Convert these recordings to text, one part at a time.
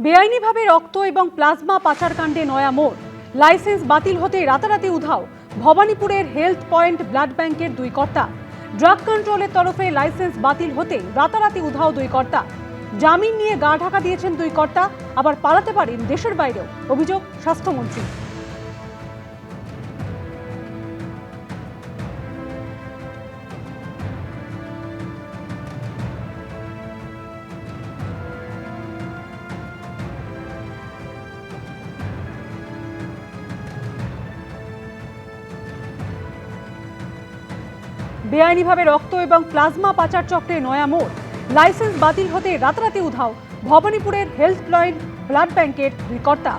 বেআইনিভাবে রক্ত এবং প্লাজমা পাচারকাণ্ডে নয়া মোড়। লাইসেন্স বাতিল হতে রাতারাতি উধাও ভবানীপুরের হেলথ পয়েন্ট ব্লাড ব্যাংকের দুই কর্তা। ড্রাগ কন্ট্রোলের তরফে লাইসেন্স বাতিল হতে রাতারাতি উধাও দুই কর্তা। জামিন নিয়ে গা ঢাকা দিয়েছেন দুই কর্তা, আবার পালাতে পারেন দেশের বাইরেও, অভিযোগ স্বাস্থ্যমন্ত্রী। বেআইনিভাবে রক্ত এবং প্লাজমা পাচার চক্রে নয়া মোড়। লাইসেন্স বাতিল হতে রাতারাতি উধাও ভবানীপুরের হেলথ পয়েন্ট ব্লাড ব্যাংকের দুই কর্তা।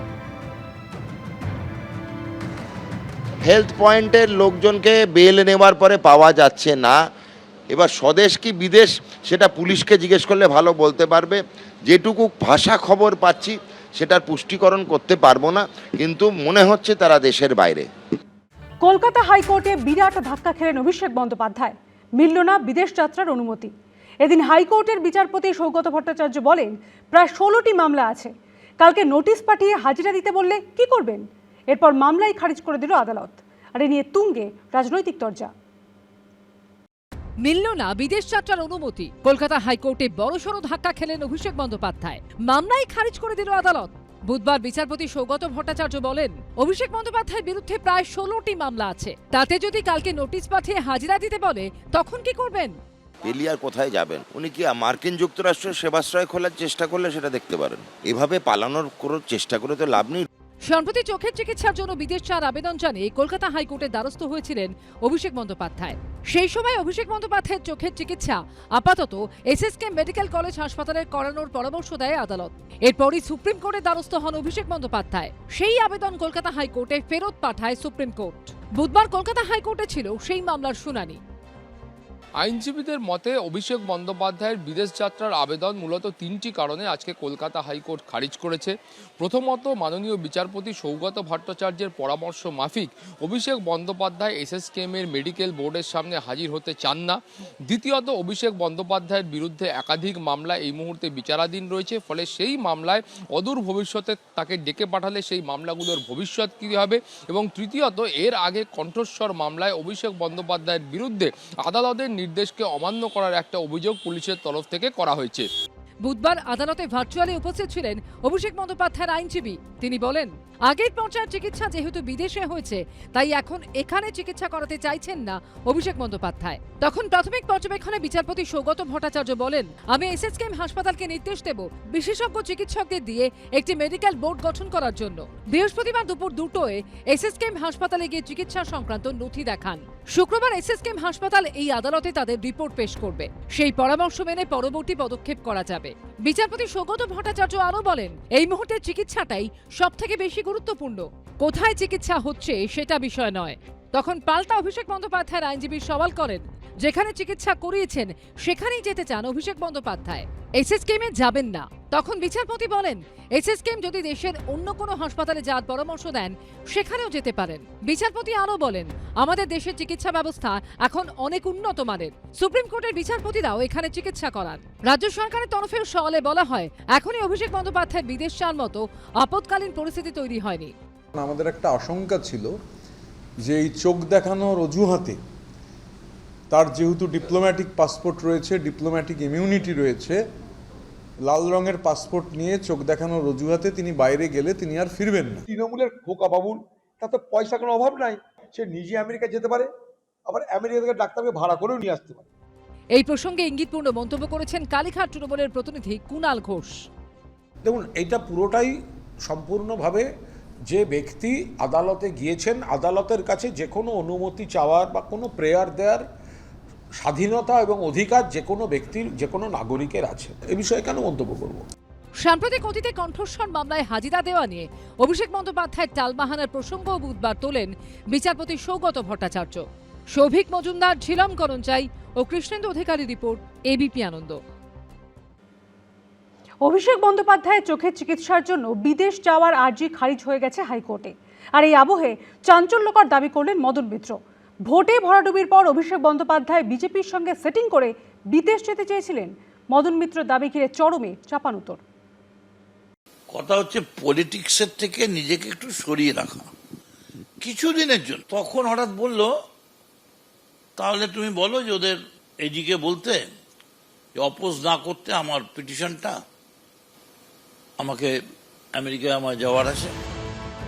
হেলথ পয়েন্টের লোকজনকে বেল নেওয়ার পরে পাওয়া যাচ্ছে না। এবার স্বদেশ কি বিদেশ সেটা পুলিশকে জিজ্ঞেস করলে ভালো বলতে পারবে। যেটুকু ভাষা খবর পাচ্ছি সেটার পুষ্টিকরণ করতে পারবো না, কিন্তু মনে হচ্ছে তারা দেশের বাইরে। কলকাতা হাইকোর্টে বিরাট ধাক্কা খেলেন অভিষেক বন্দ্যোপাধ্যায়। মিলল না বিদেশ যাত্রার অনুমতি। এদিন হাইকোর্টের বিচারপতি সৌগত ভট্টাচার্য বলেন, প্রায় 16টি মামলা আছে, কালকে নোটিশ পাঠিয়ে হাজিরা দিতে বললে কি করবেন? এরপর মামলাই খারিজ করে দিল আদালত। আর এ নিয়ে তুঙ্গে রাজনৈতিক তরজা। মিলল না বিদেশ যাত্রার অনুমতি। কলকাতা হাইকোর্টে বড়সড় ধাক্কা খেলেন অভিষেক বন্দ্যোপাধ্যায়। মামলাই খারিজ করে দিল আদালত। বুধবার বিচারপতি সৌগত ভট্টাচার্য বলেন, অভিষেক বন্দ্যোপাধ্যায়ের বিরুদ্ধে প্রায় 16টি মামলা আছে, তাতে যদি কালকে নোটিশ পাঠিয়ে হাজিরা দিতে বলে তখন কি করবেন? পেলিয়ার কোথায় যাবেন? উনি কি মার্কিন যুক্তরাষ্ট্রের সেবাশ্রয় খোলার চেষ্টা করলে সেটা দেখতে পারেন। এভাবে পালানোর কোনো চেষ্টা করে তো লাভ নেই। সম্প্রতি চোখের চিকিৎসার জন্য বিদেশ যাওয়ার আবেদন জানিয়ে কলকাতা হাইকোর্টের দ্বারস্থ হয়েছিলেন অভিষেক বন্দ্যোপাধ্যায়। সেই সময় অভিষেক বন্দ্যোপাধ্যায়ের চোখের চিকিৎসা আপাতত এসএসকে মেডিকেল কলেজ হাসপাতালে করানোর পরামর্শ দেয় আদালত। এরপরই সুপ্রিম কোর্টের দ্বারস্থ হন অভিষেক বন্দ্যোপাধ্যায়। সেই আবেদন কলকাতা হাইকোর্টে ফেরত পাঠায় সুপ্রিম কোর্ট। বুধবার কলকাতা হাইকোর্টে ছিল সেই মামলার শুনানি। আইনজীবীদের মতে অভিষেক বন্দ্যোপাধ্যায়ের বিদেশ যাত্রার আবেদন মূলত 3টি কারণে আজকে কলকাতা হাইকোর্ট খারিজ করেছে। প্রথমত, মাননীয় বিচারপতি সৌগত ভট্টাচার্যের পরামর্শ মাফিক অভিষেক বন্দ্যোপাধ্যায় এসএসকেএমের মেডিকেল বোর্ডের সামনে হাজির হতে চান না। দ্বিতীয়ত, অভিষেক বন্দ্যোপাধ্যায়ের বিরুদ্ধে একাধিক মামলা এই মুহূর্তে বিচারাধীন রয়েছে, ফলে সেই মামলায় অদূর ভবিষ্যতে তাকে ডেকে পাঠালে সেই মামলাগুলোর ভবিষ্যৎ কী হবে। এবং তৃতীয়ত, এর আগে কণ্ঠস্বর মামলায় অভিষেক বন্দ্যোপাধ্যায়ের বিরুদ্ধে আদালতের নির্দেশকে অমান্য করার একটা অভিযোগ পুলিশের তরফ থেকে করা হয়েছে। বুধবার আদালতে ভার্চুয়ালি উপস্থিত ছিলেন অভিষেক বন্দ্যোপাধ্যায়ের আইনজীবী। তিনি বলেন, আগের পর্যায়ের চিকিৎসা যেহেতু বিদেশে হয়েছে, তাই এখন এখানে চিকিৎসা করাতে চাইছেন না অভিষেক বন্দ্যোপাধ্যায়। তখন প্রাথমিক পর্যবেক্ষণে বিচারপতি সৌগত ভট্টাচার্য বলেন, আমি এসএসকেএম হাসপাতালকে নির্দেশ দেব বিশেষজ্ঞ চিকিৎসকদের দিয়ে একটি মেডিকেল বোর্ড গঠন করার জন্য। বৃহস্পতিবার দুপুর 2টোয় এসএসকেএম হাসপাতালে গিয়ে চিকিৎসা সংক্রান্ত নথি দেখান। শুক্রবার এসএসকেএম হাসপাতাল এই আদালতে তাদের রিপোর্ট পেশ করবে। সেই পরামর্শ মেনে পরবর্তী পদক্ষেপ করা যাবে। বিচারপতি সৌগত ভট্টাচার্য আরও বলেন, এই মুহূর্তে চিকিৎসাটাই সবথেকে বেশি গুরুত্বপূর্ণ। কোথায় চিকিৎসা হচ্ছে সেটা বিষয় নয়। তখন পাল্টা অভিষেক বন্দ্যোপাধ্যায়ের আইনজীবী সওয়াল করেন, যেখানে চিকিৎসা করিয়েছেন সেখানেই যেতে চান অভিষেক বন্দ্যোপাধ্যায়, এসএসকেএমে যাবেন না। তখন বিচারপতি বলেন, এসএসকেএম যদি দেশের অন্য কোনো হাসপাতালে যাওয়ার পরামর্শ দেন সেখানেও যেতে পারেন। বিচারপতি আরও বলেন, আমাদের দেশের চিকিৎসা ব্যবস্থা এখন অনেক উন্নত মানের। সুপ্রিম কোর্টের বিচারপতিরাও এখানে চিকিৎসা করান। রাজ্য সরকারের তরফেও সওয়ালে বলা হয়, এখনই অভিষেক বন্দ্যোপাধ্যায়ের বিদেশ যাওয়ার মতো আপৎকালীন পরিস্থিতি তৈরি হয়নি। আমাদের একটা আশঙ্কা ছিল যে এই চোখ দেখানোর অজুহাতে তার যেহেতু ডিপ্লোম্যাটিক পাসপোর্ট রয়েছে, ডিপ্লোম্যাটিক ইমিউনিটি রয়েছে, লাল রঙের পাসপোর্ট নিয়ে চোখ দেখানোর অজুহাতে তিনি বাইরে গেলে তিনি আর ফিরবেন না। তৃণমূলের খোকা বাবুল, তার তো পয়সা কোনো অভাব নাই, সে নিজে আমেরিকা যেতে পারে, আবার আমেরিকা থেকে ডাক্তারকে ভাড়া করেও নিয়ে আসতে পারে। এই প্রসঙ্গে ইঙ্গিতপূর্ণ মন্তব্য করেছেন কালীঘাট তৃণমূলের প্রতিনিধি কুণাল ঘোষ। দেখুন, এইটা পুরোটাই সম্পূর্ণভাবে যে ব্যক্তি আদালতে গিয়েছেন, আদালতের কাছে যে কোনো অনুমতি চাওয়ার বা কোনো প্রেয়ার দেওয়ার স্বাধীনতা এবং অধিকার যে কোনো ব্যক্তির, যে কোনো নাগরিকের আছে। এ বিষয়ে কেন মন্তব্য করব? সাম্প্রতিক অতীতে কণ্ঠস্বর মামলায় হাজিরা দেওয়া নিয়ে অভিষেক বন্দ্যোপাধ্যায়ের টালবাহানার প্রসঙ্গ বুধবার তোলেন বিচারপতি সৌগত ভট্টাচার্য। সৌভিক মজুমদার, ঝিলম করঞ্চাই ও কৃষ্ণেন্দু অধিকারী রিপোর্ট, এবিপি আনন্দ। অভিষেক বন্দ্যোপাধ্যায়ের চোখের চিকিৎসার জন্য বিদেশ যাওয়ার আর্জি খারিজ হয়ে গেছে হাইকোর্টে। আর এই আবহে চাঞ্চল্যকর দাবি করলেন মদন মিত্র। ভোটে ভরাডুবির পর অভিষেক বন্দ্যোপাধ্যায় বিজেপির সঙ্গে সেটিং করে বিদেশ যেতে চেয়েছিলেন। মদন মিত্র দাবি ঘিরে চরমে চাপানুতর। কথা হচ্ছে পলিটিক্সের থেকে নিজেকে একটু সরিয়ে রাখা কিছুদিনের জন্য। তখন হঠাৎ বলল, তাহলে তুমি বলো যে ওদের এদিকে বলতে অপোজ না করতে আমার পিটিশনটা, আমাকে আমেরিকায় আমার যাওয়ার আছে।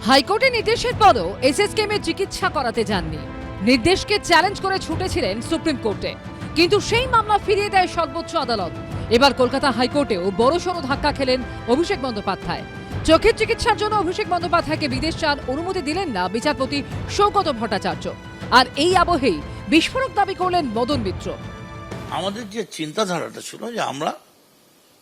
হাইকোর্টের নির্দেশের পরও এসএসকেএমের চিকিৎসা করাতে যাননি। নির্দেশকে চ্যালেঞ্জ করে ছুটেছিলেন সুপ্রিম কোর্টে, কিন্তু সেই মামলা ফিরিয়ে দেয় সর্বোচ্চ আদালত। এবার কলকাতা হাইকোর্টেও বড়সড় ধাক্কা খেলেন অভিষেক বন্দ্যোপাধ্যায়। চোখের চিকিৎসার জন্য অভিষেক বন্দ্যোপাধ্যায়কে বিদেশ যাওয়ার অনুমতি দিলেন না বিচারপতি সৌগত ভট্টাচার্য। আর এই আবহেই বিস্ফোরক দাবি করলেন মদন মিত্র। আমাদের যে চিন্তাধারাটা ছিল যে আমরা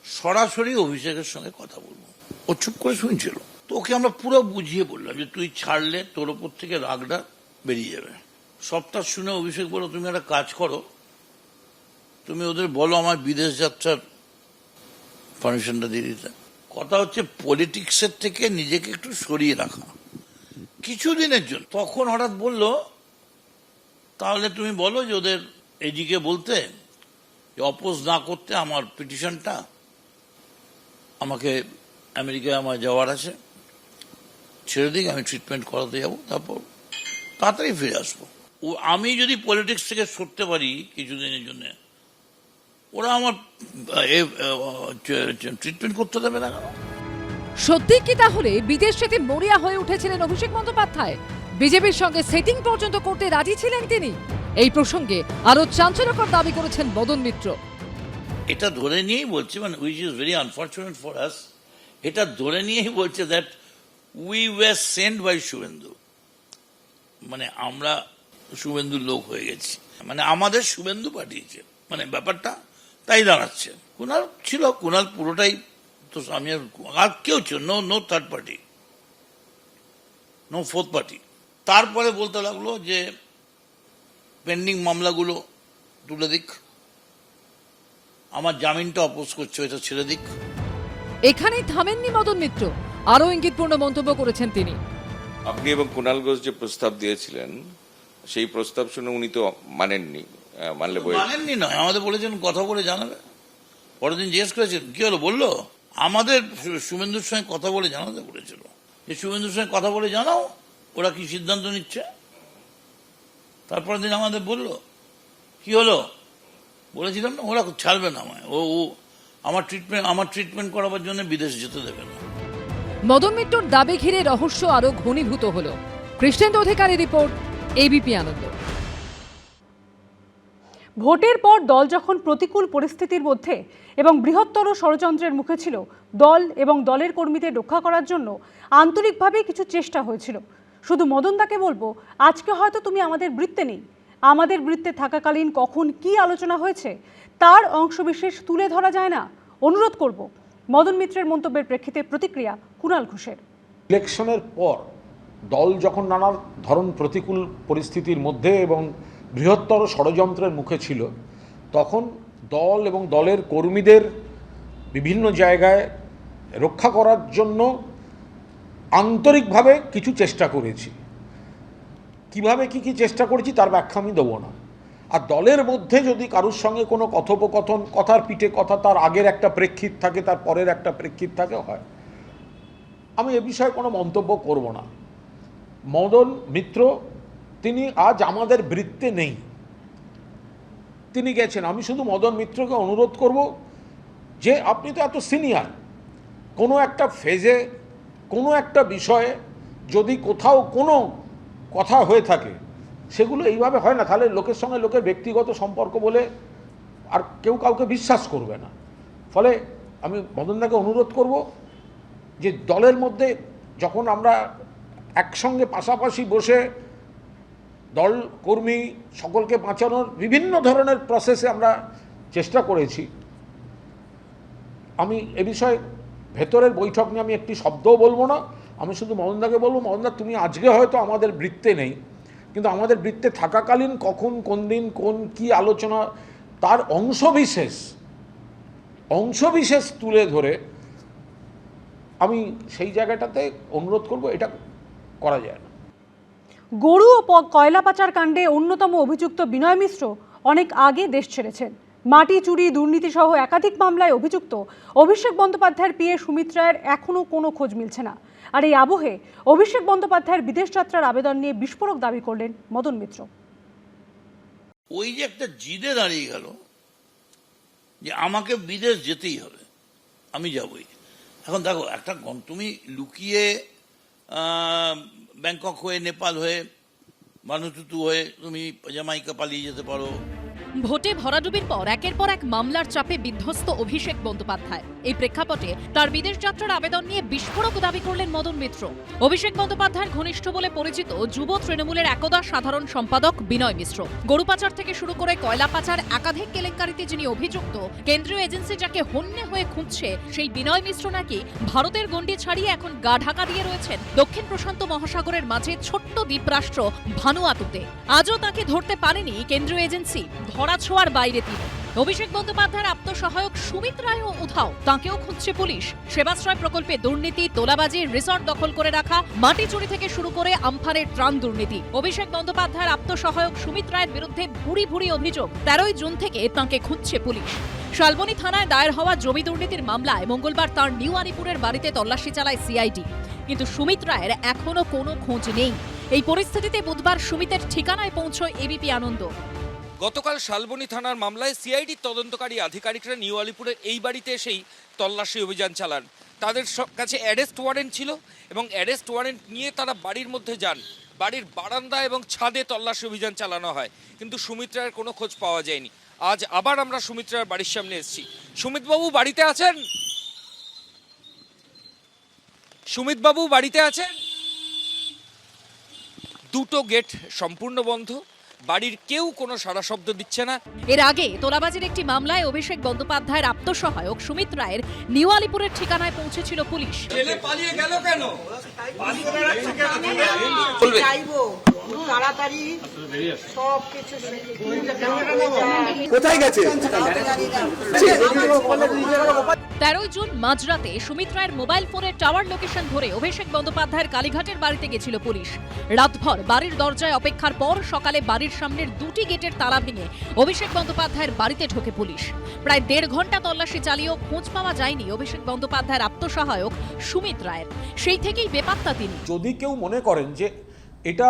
সরাসরি অভিষেকের সঙ্গে কথা বলবো, ও চুপ করে শুনছিল, তো ওকে আমরা পুরো বুঝিয়ে বললাম যে তুই ছাড়লে তোর ওপর থেকে রাগটা বেরিয়ে যাবে। সবটা শুনে অভিষেক বলল, তুমি একটা কাজ করো, তুমি ওদের বলো আমার বিদেশ যাত্রার পারমিশনটা দিয়ে দিতে। কথা হচ্ছে পলিটিক্সের থেকে নিজেকে একটু সরিয়ে রাখা কিছুদিনের জন্য। তখন হঠাৎ বলল, তাহলে তুমি বলো যে ওদের এদিকে বলতে অপোজ না করতে আমার পিটিশনটা, আমাকে আমেরিকায় আমার যাওয়ার আছে, ছেড়ে দিক, আমি ট্রিটমেন্ট করাতে যাবো, তারপর তাড়াতাড়ি ফিরে আসবো। ও আমি যদি পলিটিক্স থেকে সরতে পারি কিছুদিনের জন্য, ওরা আমার ট্রিটমেন্ট করতে দেবে না কেন? সত্যি কি তাহলে বিদেশ যেতে মরিয়া হয়ে উঠেছিলেন অভিষেক বন্দ্যোপাধ্যায়? বিজেপির সঙ্গে সেটিং পর্যন্ত করতে রাজি ছিলেন তিনি? এই প্রসঙ্গে আরো চাঞ্চল্যকর দাবি করেছেন মদন মিত্র। এটা ধরে নিয়েই বলছে, মানে which is very unfortunate for us, এটা ধরে নিয়েই বলছে that we were sent by Suvendu, মানে আমরা শুভেন্দুর লোক হয়ে গেছি, মানে আমাদের শুভেন্দু পাঠিয়েছে, মানে ব্যাপারটা তাই দাঁড়াচ্ছে। কুণাল ছিল, কুণাল পুরোটাই তো, আমি আর কেউ ছিল, no third party, no fourth party. তারপরে বলতে লাগলো যে পেন্ডিং মামলাগুলো তুলে দিক, আমার জামিনটা অপোজ করছে, এটা ছেড়ে দিক। এখানেই থামেননি মদন মিত্র, আরো ইঙ্গিতপূর্ণ মন্তব্য করেছেন তিনি। আপনি এবং কুণাল ঘোষ যে প্রস্তাব দিয়েছিলেন, সেই প্রস্তাব শুনে উনি তো মানেননি। মানলে মানেননি নয়, আমাদের বলেছেন কথা বলে জানাবে। পরের দিন জিজ্ঞেস করেছেন কি হলো, বললো আমাদের শুভেন্দুর সঙ্গে কথা বলে জানাতে বলেছিল, যে শুভেন্দুর সঙ্গে কথা বলে জানাও ওরা কি সিদ্ধান্ত নিচ্ছে। তারপরের দিন আমাদের বললো কি হলো, বলেছিলাম না ওরা ছাড়বে না আমায়, ও আমার ট্রিটমেন্ট করাবার জন্য বিদেশ যেতে দেবে না। মদন মিত্রর দাবি ঘিরে রহস্য আরো ঘনীভূত হলো। কৃষ্ণেন্দু অধিকারী রিপোর্ট, এবিপি আনন্দ। ভোটের পর দল যখন প্রতিকূল পরিস্থিতির মধ্যে এবং বৃহত্তর ষড়যন্ত্রের মুখে ছিল, দল এবং দলের কর্মীদের রক্ষা করার জন্য আন্তরিকভাবে কিছু চেষ্টা হয়েছিল। শুধু মদনদাকে বলবো, আজকে হয়তো তুমি আমাদের বৃত্তে নেই, আমাদের বৃত্তে থাকাকালীন কখন কি আলোচনা হয়েছে তার অংশবিশেষ তুলে ধরা যায় না। অনুরোধ করব মদন মিত্রের মন্তব্যের প্রেক্ষিতে প্রতিক্রিয়া কুণাল ঘোষের। ইলেকশনের পর দল যখন নানা ধরন প্রতিকূল পরিস্থিতির মধ্যে এবং বৃহত্তর ষড়যন্ত্রের মুখে ছিল, তখন দল এবং দলের কর্মীদের বিভিন্ন জায়গায় রক্ষা করার জন্য আন্তরিকভাবে কিছু চেষ্টা করেছি। কিভাবে কি চেষ্টা করেছি তার ব্যাখ্যা আমি দেবো না। আর দলের মধ্যে যদি কারোর সঙ্গে কোনো কথোপকথন, কথার পিঠে কথা, তার আগের একটা প্রেক্ষিত থাকে, তার পরের একটা প্রেক্ষিত থাকে হয়, আমি এ বিষয়ে কোনো মন্তব্য করব না। মদন মিত্র তিনি আজ আমাদের বৃত্তে নেই, তিনি গেছেন। আমি শুধু মদন মিত্রকে অনুরোধ করব যে আপনি তো এত সিনিয়র, কোনো একটা ফেজে কোনো একটা বিষয়ে যদি কোথাও কোনো কথা হয়ে থাকে, সেগুলো এইভাবে হয় না, তাহলে লোকের সঙ্গে লোকের ব্যক্তিগত সম্পর্ক বলে আর কেউ কাউকে বিশ্বাস করবে না। ফলে আমি মদনদাকে অনুরোধ করব যে দলের মধ্যে যখন আমরা একসঙ্গে পাশাপাশি বসে দল কর্মী সকলকে বাঁচানোর বিভিন্ন ধরনের প্রসেসে আমরা চেষ্টা করেছি, আমি এ বিষয়ে ভেতরের বৈঠক নিয়ে আমি একটি শব্দও বলবো না। আমি শুধু মদনদাকে বলবো, মদনদা তুমি আজকে হয়তো আমাদের বৃত্তে নেই, কিন্তু আমাদের বৃত্তে থাকাকালীন কখন কোন দিন কোন কি আলোচনা, তার অংশবিশেষ তুলে ধরে আমি সেই জায়গাটাতে অনুরোধ করব, এটা করা যায় না। গরু ও কয়লা পাচার কাণ্ডে অন্যতম অভিযুক্ত বিনয় মিশ্র অনেক আগে দেশ ছেড়েছেন। মাটি চুরি দুর্নীতি সহ একাধিক মামলায় অভিযুক্ত অভিষেক বন্দ্যোপাধ্যায়ের পিএ সুমিত রায়ের এখনও কোনো খোঁজ মিলছে না। আর এই আবহে অভিষেক বন্দ্যোপাধ্যায়ের বিদেশ যাত্রার আবেদন নিয়ে বিস্ফোরক দাবি করলেন মদন মিত্র। ওই যে একটা জিদে দাঁড়িয়ে গেল যে আমাকে বিদেশ যেতেই হবে, আমি যাবই। এখন দেখো, একটা তুমি লুকিয়ে ব্যাংকক হয়ে, নেপাল হয়ে, ভানুতুতু হয়ে তুমি জামাইকা পালিয়ে যেতে পারো। ভোটে ভরাডুবির পর একের পর এক মামলার চাপে বিধ্বস্ত অভিষেক বন্দ্যোপাধ্যায়। এই প্রেক্ষাপটে তার বিদেশ যাত্রার আবেদন নিয়ে বিস্ফোরক দাবি করলেন মদন মিত্র। অভিষেক বন্দ্যোপাধ্যায়ের ঘনিষ্ঠ বলে পরিচিত যুব তৃণমূলের একদা সাধারণ সম্পাদক বিনয় মিশ্র গরু পাচার থেকে শুরু করে কয়লা পাচার একাধিক কেলেঙ্কারিতে যিনি অভিযুক্ত, কেন্দ্রীয় এজেন্সি যাকে হন্যে হয়ে খুঁজছে, সেই বিনয় মিশ্র নাকি ভারতের গণ্ডি ছাড়িয়ে এখন গা ঢাকা দিয়ে রয়েছেন দক্ষিণ প্রশান্ত মহাসাগরের মাঝে ছোট্ট দ্বীপরাষ্ট্র ভানুয়াতুতে। আজও তাকে ধরতে পারেনি কেন্দ্রীয় এজেন্সি, ধরাছোঁয়ার বাইরে তিনি। অভিষেক বন্দ্যোপাধ্যায়ের আত্মসহায়ক সুমিত রায়ও উধাও, তাঁকেও খুঁজছে পুলিশ। সেবাশ্রয় প্রকল্পে দুর্নীতি, তোলাবাজি, রিসর্ট দখল করে রাখা, মাটি চুরি থেকে শুরু করে আমফানের ত্রাণ দুর্নীতি। অভিষেক বন্দ্যোপাধ্যায়ের আত্মসহায়ক সুমিত রায়ের বিরুদ্ধে ভুরি ভুরি অভিযোগ। 13 জুন থেকে তাঁকে খুঁজছে পুলিশ। শালবনী থানায় দায়ের হওয়া জমি দুর্নীতির মামলায় মঙ্গলবার তাঁর নিউ আলিপুরের বাড়িতে তল্লাশি চালায় সিআইডি, কিন্তু সুমিত রায়ের এখনো কোনো খোঁজ নেই। এই পরিস্থিতিতে বুধবার সুমিতের ঠিকানায় পৌঁছয় এবিপি আনন্দ। গতকাল শালবনী থানার মামলায় সিআইডির তদন্তকারী আধিকারিকরা নিউ আলিপুরের এই বাড়িতে এসেই তল্লাশি অভিযান চালান। তাদের কাছে অ্যারেস্ট ওয়ারেন্ট ছিল এবং অ্যারেস্ট ওয়ারেন্ট নিয়ে তারা বাড়ির মধ্যে যান। বাড়ির বারান্দা এবং ছাদে তল্লাশি অভিযান চালানো হয়, কিন্তু সুমিত রায়ের কোনো খোঁজ পাওয়া যায়নি। আজ আবার আমরা সুমিত রায়ের বাড়ির সামনে এসেছি। সুমিতবাবু বাড়িতে আছেন? সুমিতবাবু বাড়িতে আছেন? দুটো গেট সম্পূর্ণ বন্ধ, বাড়ির কেউ কোনো সাড়া শব্দ দিচ্ছে না। এর আগে তোলাবাজির একটি মামলায় অভিষেক বন্দ্যোপাধ্যায়ের আত্মসহায়ক সুমিত রায়ের নিউ আলিপুরের ঠিকানায় পৌঁছেছিল পুলিশ। পালিয়ে গেল কেন? কোথায় গেছে? 13 জুন মাঝরাতে সুমিত রায়ের মোবাইল ফোনের টাওয়ার লোকেশন ধরে অভিষেক বন্দ্যোপাধ্যায়ের কালীঘাটের বাড়িতে গেছিল পুলিশ। রাতভর বাড়ির দরজায় অপেক্ষার পর সকালে বাড়ির সামনের দুটি গেটের তালা ভেঙে অভিষেক বন্দ্যোপাধ্যায়ের বাড়িতে ঢোকে পুলিশ। প্রায় 1.5 ঘন্টা তল্লাশি চালিয়েও খোঁজ পাওয়া যায়নি অভিষেক বন্দ্যোপাধ্যায়ের আত্মসহায়ক সুমিত রায়ের। সেই থেকেই বেপাত্তা তিনি। যদি কেউ মনে করেন যে এটা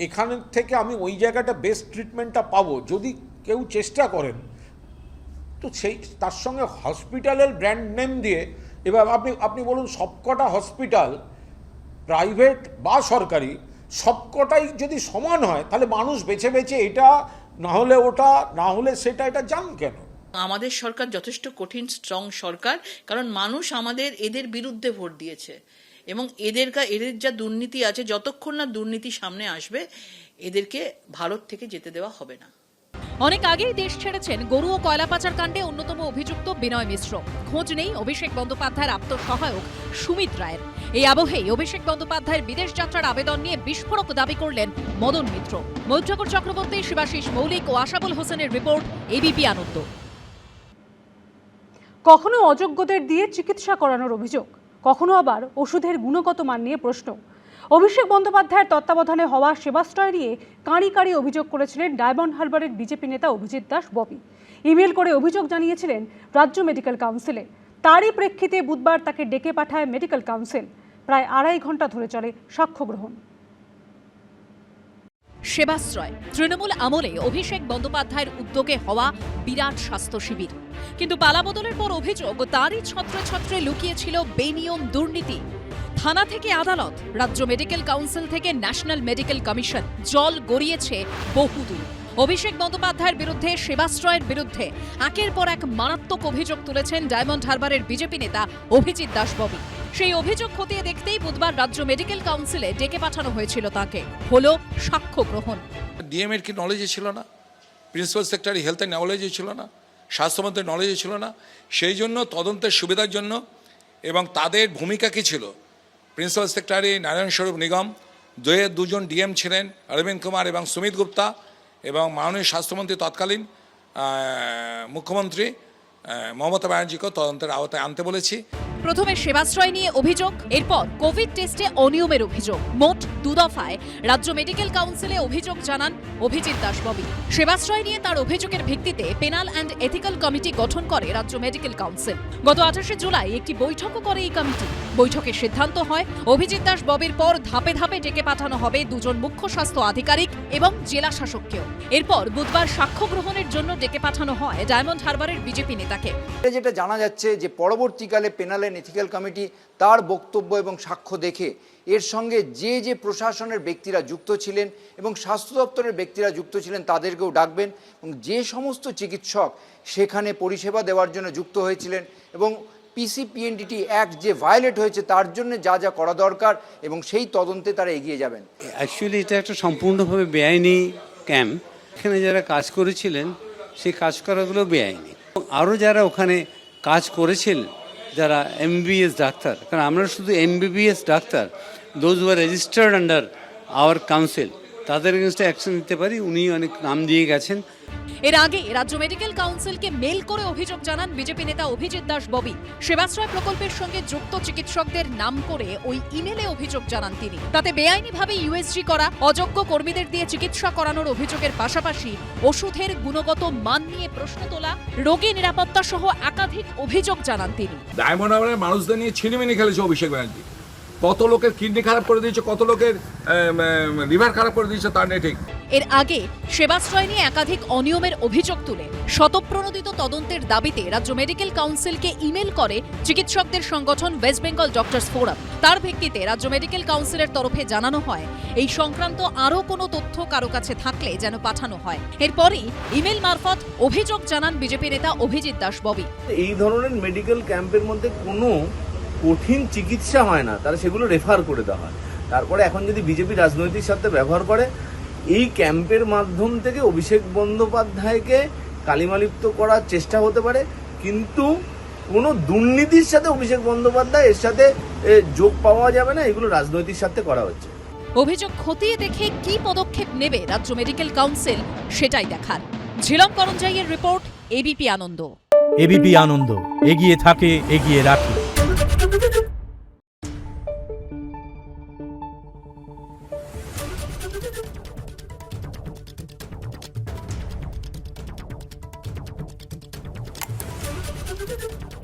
এখান থেকে আমি ওই জায়গাটা বেস্ট ট্রিটমেন্টটা পাবো, যদি কেউ চেষ্টা করেন, তো সেই তার সঙ্গে হসপিটালের ব্র্যান্ড নেম দিয়ে, এবার আপনি বলুন সবকটা হসপিটাল প্রাইভেট বা সরকারি সবকটাই যদি সমান হয়, তাহলে মানুষ বেছে বেছে এটা না হলে ওটা, না হলে সেটা, এটা যান কেন? আমাদের সরকার যথেষ্ট কঠিন স্ট্রং সরকার, কারণ মানুষ আমাদের এদের বিরুদ্ধে ভোট দিয়েছে এবং এদের যা দুর্নীতি আছে, যতক্ষণ না দুর্নীতি সামনে আসবে এদেরকে ভারত থেকে যেতে দেওয়া হবে না। অনেক আগেই দেশ ছেড়েছেন গরু ও কয়লা পাচার কাণ্ডে অন্যতম অভিযুক্ত বিনয় মিশ্র। খোঁজ নেই অভিষেক বন্দ্যোপাধ্যায়ের আত্মসহায়ক সুমিত রায়ের। এই আবহেই অভিষেক বন্দ্যোপাধ্যায়ের বিদেশ যাত্রার আবেদন নিয়ে বিস্ফোরক দাবি করলেন মদন মিত্র। মৈত্রকর চক্রবর্তী, শিবাশিস মৌলিক ও আশাবুল হোসেনের রিপোর্ট, এবিপি আনন্দ। কখনো অযোগ্যদের দিয়ে চিকিৎসা করানোর অভিযোগ, কখনো আবার ওষুধের গুণগত মান নিয়ে প্রশ্ন। অভিষেক বন্দ্যোপাধ্যায়ের তত্ত্বাবধানে হওয়া সেবাশ্রয় নিয়ে কাঁড়ি কাঁড়ি অভিযোগ করেছিলেন ডায়মন্ড হারবারের বিজেপি নেতা অভিজিৎ দাস ববি। ইমেল করে অভিযোগ জানিয়েছিলেন রাজ্য মেডিকেল কাউন্সিলে। তারই প্রেক্ষিতে বুধবার তাকে ডেকে পাঠায় মেডিকেল কাউন্সিল। প্রায় 2.5 ঘন্টা ধরে চলে সাক্ষ্য গ্রহণ। সেবাশ্রয় তৃণমূল আমলে অভিষেক বন্দ্যোপাধ্যায়ের উদ্যোগে হওয়া বিরাট স্বাস্থ্য শিবির, কিন্তু পালাবদলের পর অভিযোগ তারই ছত্রে ছত্রে লুকিয়েছিল বেনিয়ম দুর্নীতি। থানা থেকে আদালত, রাজ্য মেডিকেল কাউন্সিল থেকে ন্যাশনাল মেডিকেল কমিশন, জল গড়িয়েছে বহুদূর। অভিষেক বন্দ্যোপাধ্যায়ের বিরুদ্ধে, সেবাশ্রয়ের বিরুদ্ধে একের পর এক মারাত্মক অভিযোগ তুলেছেন ডায়মন্ড হারবারের বিজেপি নেতা অভিজিৎ দাস ববি। সেই অভিযোগ খতিয়ে দেখতেই বুধবার রাজ্য মেডিকেল কাউন্সিলে ডেকে পাঠানো হয়েছিল তাকে। হলো সাক্ষ্য গ্রহণ। ডিএম এর কি নলেজে ছিল না, প্রিন্সিপাল সেক্রেটারি হেলথের নলেজে ছিল না, স্বাস্থ্যমন্ত্রীর নলেজে ছিল না। সেই জন্য তদন্তের সুবিধার জন্য এবং তাদের ভূমিকা কী ছিল, প্রিন্সিপাল সেক্রেটারি নারায়ণ স্বরূপ নিগম, দুজন ডিএম ছিলেন অরবিন্দ কুমার এবং সুমিত গুপ্তা, এবং মাননীয় স্বাস্থ্যমন্ত্রী তৎকালীন মুখ্যমন্ত্রী মমতা ব্যানার্জিকেও তদন্তের আওতায় আনতে বলেছি। প্রথমে সেবাশ্রয় নিয়ে অভিযোগ, এরপর কোভিড টেস্টে অনিয়মের অভিযোগ। মোট দুদফায় রাজ্য মেডিকেল কাউন্সিলে অভিযোগ জানান অভিজিৎ দাস ববি। সেবাশ্রয় নিয়ে তার অভিযোগের ভিত্তিতে পেনাল অ্যান্ড এথিক্যাল কমিটি গঠন করে রাজ্য মেডিকেল কাউন্সিল। গত 28 জুলাই একটি বৈঠকও করে এই কমিটি। বৈঠকে সিদ্ধান্ত হয় অভিজিৎ দাস ববির পর ধাপে ধাপে ডেকে পাঠানো হবে 2 জন মুখ্য স্বাস্থ্য আধিকারিক এবং জেলা শাসককেও। এরপর বুধবার সাক্ষ্য গ্রহণের জন্য ডেকে পাঠানো হয় ডায়মন্ড হারবারের বিজেপি নেতাকে। যেটা জানা যাচ্ছে যে পরবর্তীকালে পেনাল অ্যান্ড এথিক্যাল কমিটি তার বক্তব্য এবং সাক্ষ্য দেখে এর সঙ্গে যে প্রশাসনের ব্যক্তিরা যুক্ত ছিলেন এবং স্বাস্থ্য দপ্তরের ব্যক্তিরা যুক্ত ছিলেন তাদেরকেও ডাকবেন এবং যে সমস্ত চিকিৎসক সেখানে পরিষেবা দেওয়ার জন্য যুক্ত হয়েছিলেন এবং পিসিপিএনডিটি অ্যাক্ট যে ভায়োলেট হয়েছে তার জন্য যা যা করা দরকার এবং সেই তদন্তে তারা এগিয়ে যাবেন। অ্যাকচুয়ালি এটা একটা সম্পূর্ণভাবে বেআইনি ক্যাম্প। এখানে যারা কাজ করেছিলেন সেই কাজ করাগুলো বেআইনি। আরও যারা ওখানে কাজ করেছিল, যারা এমবিবিএস ডাক্তার, কারণ আমরা শুধু MBBS doctor, those who are registered under our council, তাদের এগেনস্টে অ্যাকশন নিতে পারি। উনি অনেক নাম দিয়ে গেছেন। এর আগে রাজ্য মেডিকেল কাউন্সিলকে মেল করে অভিযোগ জানান বিজেপি নেতা অভিজিৎ দাস ববি। সেবাশ্রয় প্রকল্পের সঙ্গে যুক্ত চিকিৎসকদের নাম করে ওই ইমেলে অভিযোগ জানান তিনি। তাতে বেআইনিভাবে ইউএসজি করা, অযোগ্য কর্মীদের দিয়ে চিকিৎসা করানোর অভিযোগের পাশাপাশি ওষুধের গুণগত মান নিয়ে প্রশ্ন তোলা, রোগী নিরাপত্তা সহ একাধিক অভিযোগ জানান তিনি। ডায়মন্ড হারবারের মানুষদের নিয়ে ছিনিমিনি খেলেছে অভিষেক ব্যানার্জি। কত লোকের কিডনি খারাপ করে দিয়েছে, কত লোকের লিভার খারাপ করে দিয়েছে তার নেই ঠিক। এর আগে সেবাশ্রয় নিয়ে একাধিক অনিয়মের অভিযোগ তুলে শতপ্রণোদিত তদন্তের দাবিতে রাজ্য মেডিকেল কাউন্সিলকে ইমেল করে চিকিৎসকদের সংগঠন ওয়েস্ট বেঙ্গল ডক্টরস ফোরাম। তার ভিত্তিতে রাজ্য মেডিকেল কাউন্সিলের তরফে জানানো হয় এই সংক্রান্ত আরও কোনো তথ্য কারো কাছে থাকলে যেন পাঠানো হয়। এরপরই ইমেল মারফত অভিযোগ জানান বিজেপি নেতা অভিজিৎ দাস ববি। এই ধরনের মেডিকেল ক্যাম্পের মধ্যে কোনো কঠিন চিকিৎসা হয় না, তারা সেগুলো রেফার করে দেওয়া হয়। তারপরে এখন যদি বিজেপি রাজনৈতিক স্বার্থে ব্যবহার করে, এই ক্যাম্পের মাধ্যম থেকে অভিষেক বন্দ্যোপাধ্যায়কে কালিমালিপ্ত করার চেষ্টা হতে পারে, কিন্তু কোনো দুর্নীতির সাথে অভিষেক বন্দ্যোপাধ্যায় এর সাথে যোগ পাওয়া যাবে না। এগুলো রাজনৈতিক স্বার্থে করা হচ্ছে। অভিযোগ খতিয়ে দেখে কি পদক্ষেপ নেবে রাজ্য মেডিকেল কাউন্সিল সেটাই দেখার। ঝিলম করঞ্জাইয়ের রিপোর্ট, এবিপি আনন্দ। এবিপি আনন্দ, এগিয়ে থাকে, এগিয়ে রাখে। Thank you.